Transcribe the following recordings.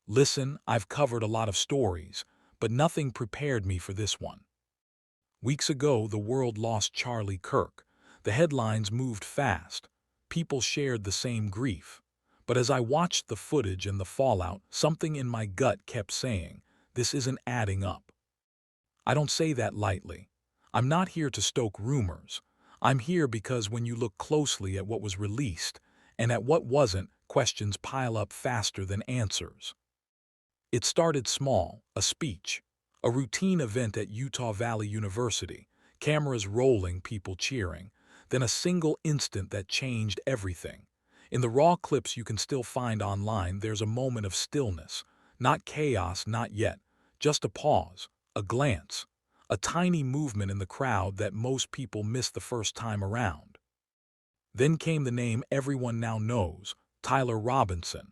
Listen, I've covered a lot of stories, but nothing prepared me for this one. Weeks ago, the world lost Charlie Kirk. The headlines moved fast. People shared the same grief. But as I watched the footage and the fallout, something in my gut kept saying, this isn't adding up. I don't say that lightly. I'm not here to stoke rumors. I'm here because when you look closely at what was released and at what wasn't, questions pile up faster than answers. It started small, a speech, a routine event at Utah Valley University, cameras rolling, people cheering, then a single instant that changed everything. In the raw clips you can still find online, there's a moment of stillness, not chaos, not yet, just a pause, a glance, a tiny movement in the crowd that most people miss the first time around. Then came the name everyone now knows, Tyler Robinson.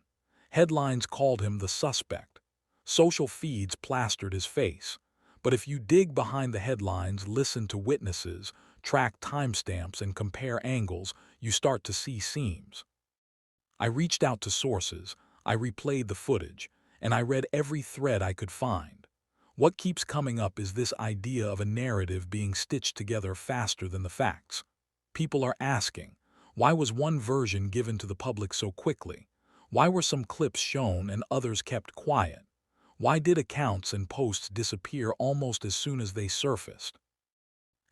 Headlines called him the suspect. Social feeds plastered his face. But if you dig behind the headlines, listen to witnesses, track timestamps, and compare angles, you start to see seams. I reached out to sources, I replayed the footage, and I read every thread I could find. What keeps coming up is this idea of a narrative being stitched together faster than the facts. People are asking, why was one version given to the public so quickly? Why were some clips shown and others kept quiet? Why did accounts and posts disappear almost as soon as they surfaced?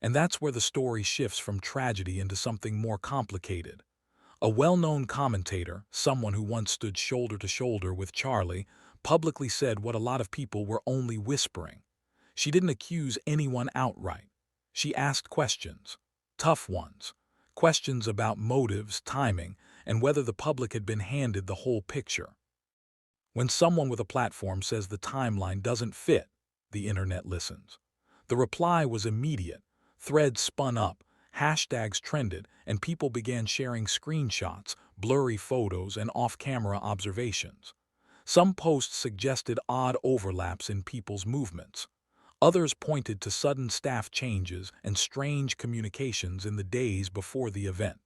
And that's where the story shifts from tragedy into something more complicated. A well-known commentator, someone who once stood shoulder to shoulder with Charlie, publicly said what a lot of people were only whispering. She didn't accuse anyone outright. She asked questions, tough ones, questions about motives, timing, and whether the public had been handed the whole picture. When someone with a platform says the timeline doesn't fit, the internet listens. The reply was immediate. Threads spun up, hashtags trended, and people began sharing screenshots, blurry photos, and off-camera observations. Some posts suggested odd overlaps in people's movements. Others pointed to sudden staff changes and strange communications in the days before the event.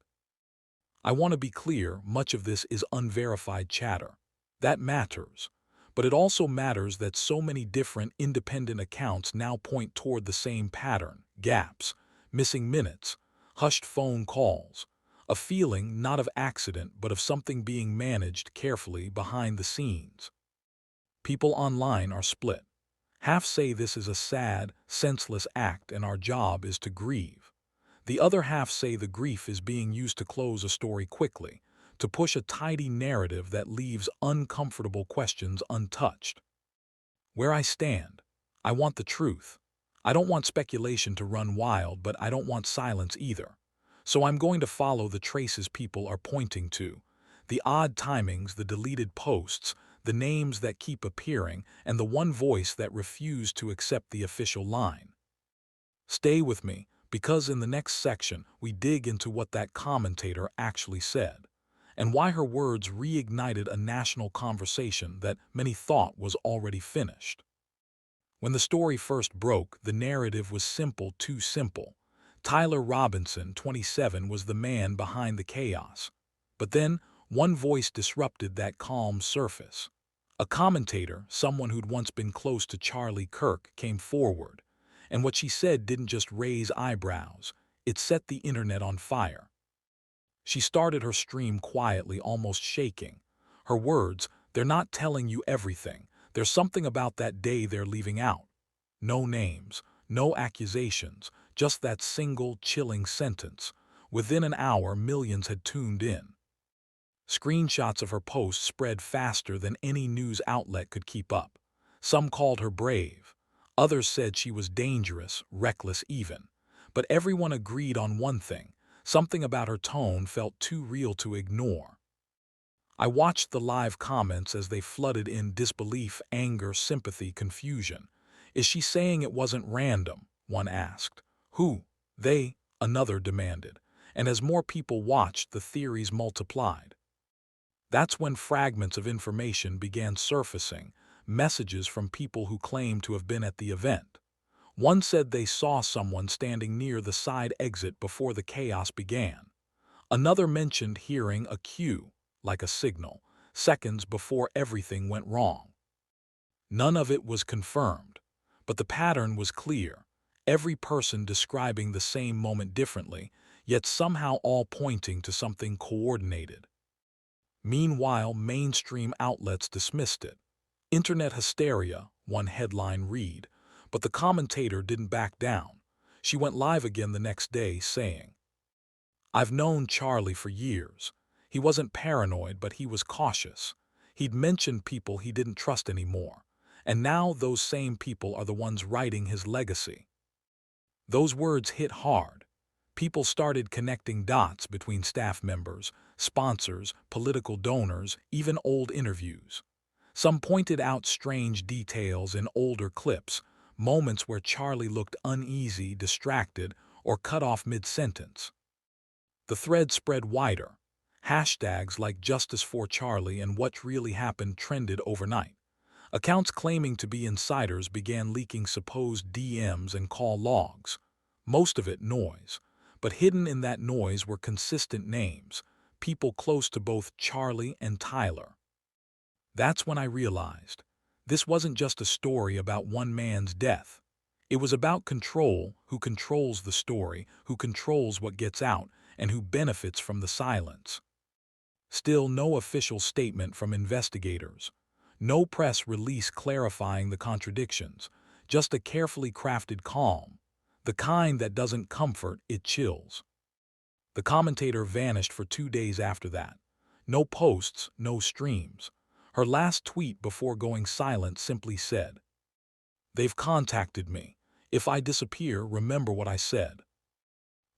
I want to be clear, much of this is unverified chatter. That matters. But it also matters that so many different independent accounts now point toward the same pattern: gaps, missing minutes, hushed phone calls, a feeling not of accident but of something being managed carefully behind the scenes. People online are split. Half say this is a sad, senseless act and our job is to grieve. The other half say the grief is being used to close a story quickly, to push a tidy narrative that leaves uncomfortable questions untouched. Where I stand, I want the truth. I don't want speculation to run wild, but I don't want silence either. So I'm going to follow the traces people are pointing to, the odd timings, the deleted posts, the names that keep appearing, and the one voice that refused to accept the official line. Stay with me, because in the next section we dig into what that commentator actually said, and why her words reignited a national conversation that many thought was already finished. When the story first broke, the narrative was simple, too simple. Tyler Robinson, 27, was the man behind the chaos. But then, one voice disrupted that calm surface. A commentator, someone who'd once been close to Charlie Kirk, came forward. And what she said didn't just raise eyebrows, it set the internet on fire. She started her stream quietly, almost shaking. Her words, "They're not telling you everything. There's something about that day they're leaving out." No names, no accusations, just that single, chilling sentence. Within an hour, millions had tuned in. Screenshots of her posts spread faster than any news outlet could keep up. Some called her brave. Others said she was dangerous, reckless even. But everyone agreed on one thing. Something about her tone felt too real to ignore. I watched the live comments as they flooded in: disbelief, anger, sympathy, confusion. "Is she saying it wasn't random?" one asked. "Who? They?" another demanded. And as more people watched, the theories multiplied. That's when fragments of information began surfacing, messages from people who claimed to have been at the event. One said they saw someone standing near the side exit before the chaos began. Another mentioned hearing a cue, like a signal, seconds before everything went wrong. None of it was confirmed, but the pattern was clear, every person describing the same moment differently, yet somehow all pointing to something coordinated. Meanwhile, mainstream outlets dismissed it. Internet hysteria, one headline read, but the commentator didn't back down. She went live again the next day saying, "I've known Charlie for years. He wasn't paranoid, but he was cautious. He'd mentioned people he didn't trust anymore. And now those same people are the ones writing his legacy." Those words hit hard. People started connecting dots between staff members, sponsors, political donors, even old interviews. Some pointed out strange details in older clips, moments where Charlie looked uneasy, distracted, or cut off mid-sentence. The thread spread wider. Hashtags like Justice for Charlie and What Really Happened trended overnight. Accounts claiming to be insiders began leaking supposed DMs and call logs. Most of it noise, but hidden in that noise were consistent names, people close to both Charlie and Tyler. That's when I realized this wasn't just a story about one man's death. It was about control, who controls the story, who controls what gets out, and who benefits from the silence. Still no official statement from investigators. No press release clarifying the contradictions, just a carefully crafted calm, the kind that doesn't comfort, it chills. The commentator vanished for 2 days after that. No posts, no streams. Her last tweet before going silent simply said, "They've contacted me. If I disappear, remember what I said."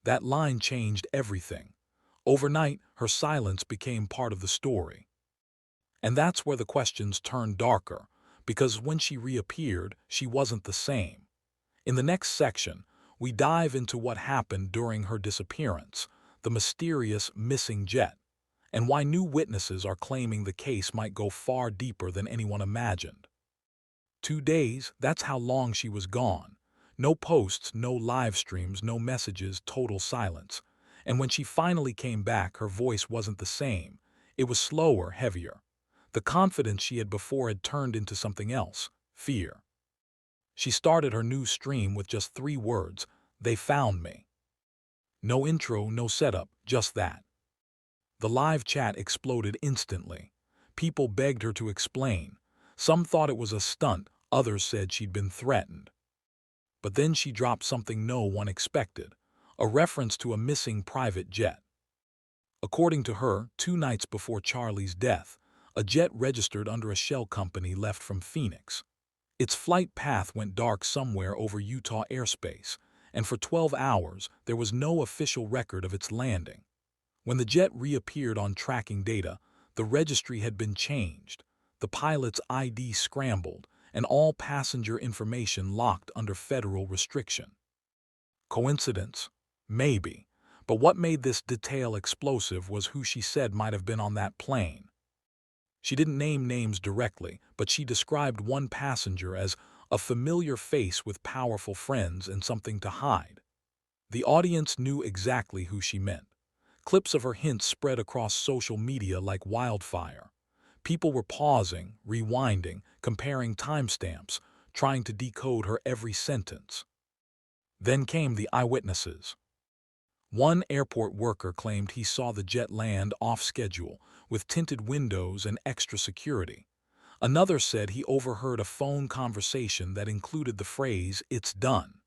That line changed everything. Overnight, her silence became part of the story. And that's where the questions turned darker, because when she reappeared, she wasn't the same. In the next section, we dive into what happened during her disappearance, the mysterious missing jet, and why new witnesses are claiming the case might go far deeper than anyone imagined. 2 days, that's how long she was gone. No posts, no live streams, no messages, total silence. And when she finally came back, her voice wasn't the same. It was slower, heavier. The confidence she had before had turned into something else, fear. She started her new stream with just 3 words, "They found me." No intro, no setup, just that. The live chat exploded instantly. People begged her to explain. Some thought it was a stunt, others said she'd been threatened. But then she dropped something no one expected, a reference to a missing private jet. According to her, 2 nights before Charlie's death, a jet registered under a shell company left from Phoenix. Its flight path went dark somewhere over Utah airspace, and for 12 hours there was no official record of its landing. When the jet reappeared on tracking data, the registry had been changed, the pilot's ID scrambled, and all passenger information locked under federal restriction. Coincidence? Maybe. But what made this detail explosive was who she said might have been on that plane. She didn't name names directly, but she described one passenger as a familiar face with powerful friends and something to hide. The audience knew exactly who she meant. Clips of her hints spread across social media like wildfire. People were pausing, rewinding, comparing timestamps, trying to decode her every sentence. Then came the eyewitnesses. One airport worker claimed he saw the jet land off schedule, with tinted windows and extra security. Another said he overheard a phone conversation that included the phrase, "It's done."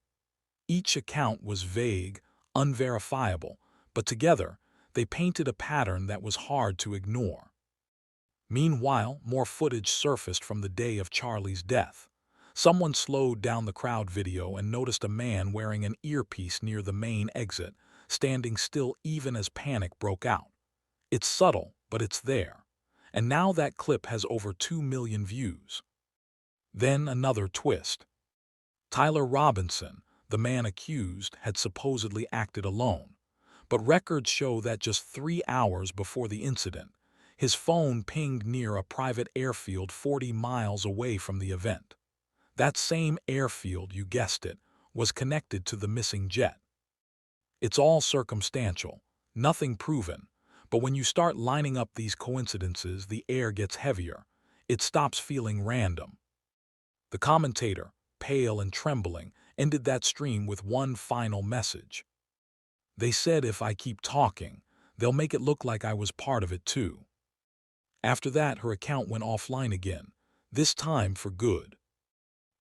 Each account was vague, unverifiable, but together, they painted a pattern that was hard to ignore. Meanwhile, more footage surfaced from the day of Charlie's death. Someone slowed down the crowd video and noticed a man wearing an earpiece near the main exit, standing still even as panic broke out. It's subtle, but it's there. And now that clip has over 2 million views. Then another twist. Tyler Robinson, the man accused, had supposedly acted alone. But records show that just 3 hours before the incident, his phone pinged near a private airfield 40 miles away from the event. That same airfield, you guessed it, was connected to the missing jet. It's all circumstantial, nothing proven, but when you start lining up these coincidences, the air gets heavier. It stops feeling random. The commentator, pale and trembling, ended that stream with one final message. They said if I keep talking, they'll make it look like I was part of it too. After that, her account went offline again, this time for good.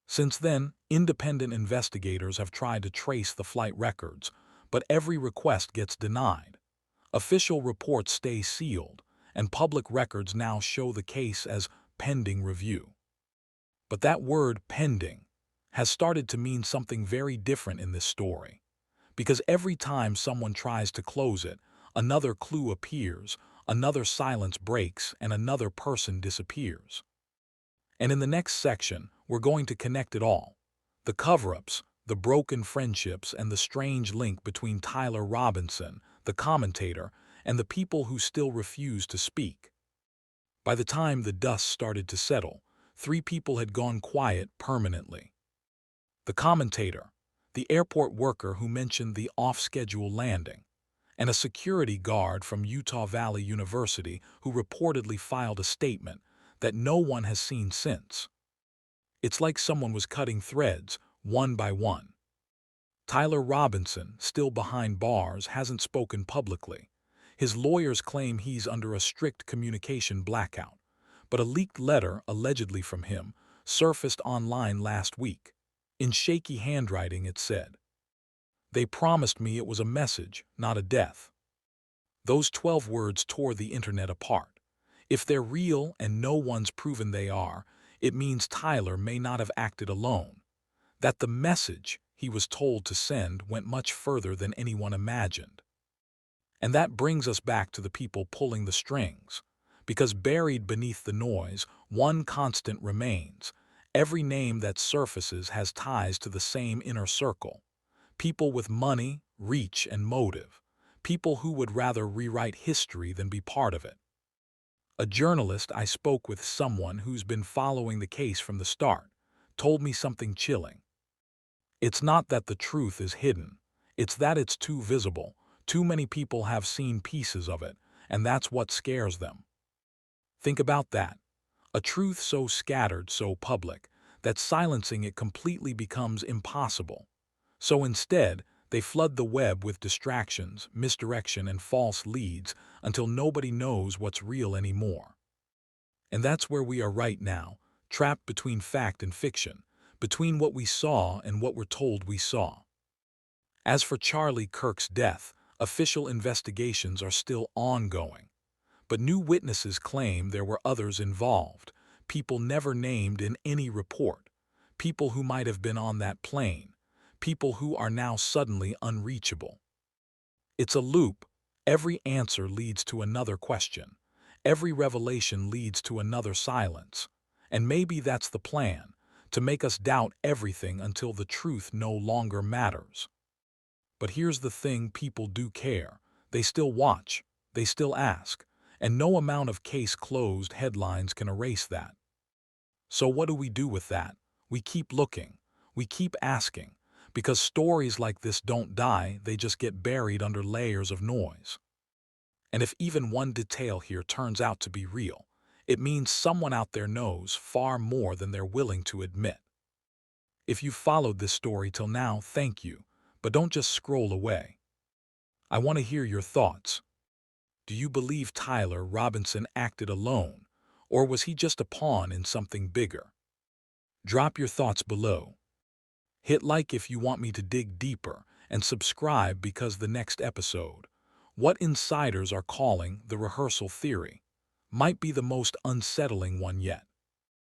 Since then, independent investigators have tried to trace the flight records, but every request gets denied. Official reports stay sealed, and public records now show the case as pending review. But that word pending has started to mean something very different in this story. Because every time someone tries to close it, another clue appears, another silence breaks, and another person disappears. And in the next section, we're going to connect it all. The cover-ups, the broken friendships, and the strange link between Tyler Robinson, the commentator, and the people who still refuse to speak. By the time the dust started to settle, 3 people had gone quiet permanently. The commentator, the airport worker who mentioned the off-schedule landing, and a security guard from Utah Valley University who reportedly filed a statement that no one has seen since. It's like someone was cutting threads, one by one. Tyler Robinson, still behind bars, hasn't spoken publicly. His lawyers claim he's under a strict communication blackout, but a leaked letter, allegedly from him, surfaced online last week. In shaky handwriting, it said, "They promised me it was a message, not a death." Those 12 words tore the internet apart. If they're real and no one's proven they are, it means Tyler may not have acted alone. That the message he was told to send went much further than anyone imagined. And that brings us back to the people pulling the strings. Because buried beneath the noise, one constant remains. Every name that surfaces has ties to the same inner circle. People with money, reach, and motive. People who would rather rewrite history than be part of it. A journalist I spoke with, someone who's been following the case from the start, told me something chilling. It's not that the truth is hidden. It's that it's too visible. Too many people have seen pieces of it, and that's what scares them. Think about that. A truth so scattered, so public, that silencing it completely becomes impossible. So instead, they flood the web with distractions, misdirection, and false leads until nobody knows what's real anymore. And that's where we are right now, trapped between fact and fiction, between what we saw and what we're told we saw. As for Charlie Kirk's death, official investigations are still ongoing. But new witnesses claim there were others involved, people never named in any report, people who might have been on that plane, people who are now suddenly unreachable. It's a loop. Every answer leads to another question. Every revelation leads to another silence. And maybe that's the plan, to make us doubt everything until the truth no longer matters. But here's the thing, people do care. They still watch. They still ask. And no amount of case closed headlines can erase that. So what do we do with that? We keep looking. We keep asking. Because stories like this don't die, they just get buried under layers of noise. And if even one detail here turns out to be real, it means someone out there knows far more than they're willing to admit. If you've followed this story till now, thank you. But don't just scroll away. I want to hear your thoughts. Do you believe Tyler Robinson acted alone, or was he just a pawn in something bigger? Drop your thoughts below. Hit like if you want me to dig deeper, and subscribe because the next episode, what insiders are calling the rehearsal theory, might be the most unsettling one yet.